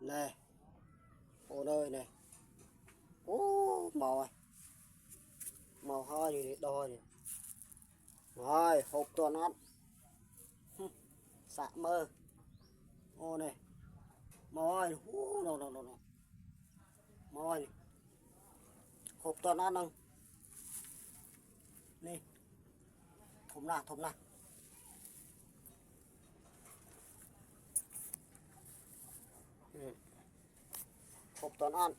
Này, ô nơi này. Ô, màu hơi thì đôi này. Rồi, hộp toàn ăn. Xạ mơ. Ô này. Màu hơi, nó. Màu hơi. Hộp toàn ăn không? Này. Thùng nào. Hộp toàn ăn.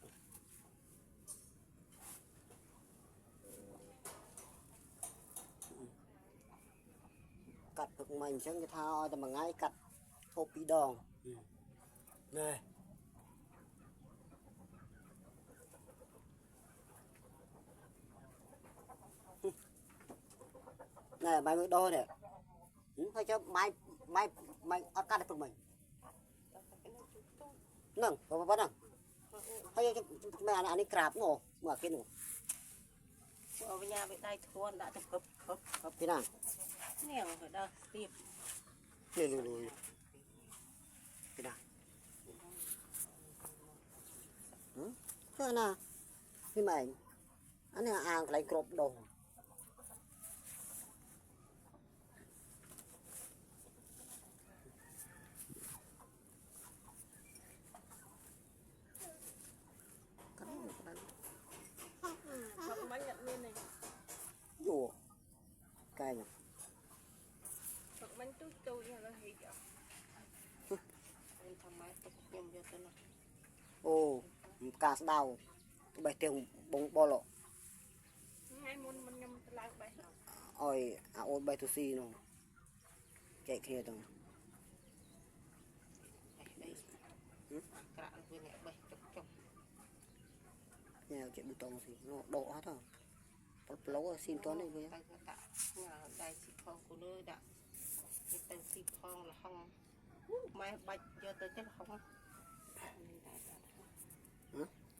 Cắt được mình xem cái thao ta mà ngay cắt hộp bị đòn. Này. Này mày mới đo này. Phải cho mày ăn cắt được mình. Nâng, có bắt nâng. Hay mày ăn đi crab ngô, mở cái nụ. Ở nhà bị tay thôn đã chụp khớp Thế nào? nèo phải đâu tiếp Lùi. Thế nào? Thế nào? Thế mày anh là ăn lấy crop đồ. hoặc bánh nhận lên này Ủa. Cay nhỉ? hoặc bánh tôi là gì vậy anh thằng máy tôi nhầm cho tôi này Ồ, cá đào. Bài tiếng bông bò lộ. hai môn mình nhầm tôi làm bài Ôi, ôi bài tu si nó. Chạy kia tầng. đây cả vừa nhẹ bài chọc Nhà chuyện bê tông thì nó độ hết rồi. Tốt lâu xin toán đây với. tay tạ nhà đây xịt phong của nơi đã cái tên xịt phong là không máy bạch cho tôi chắc không Hả?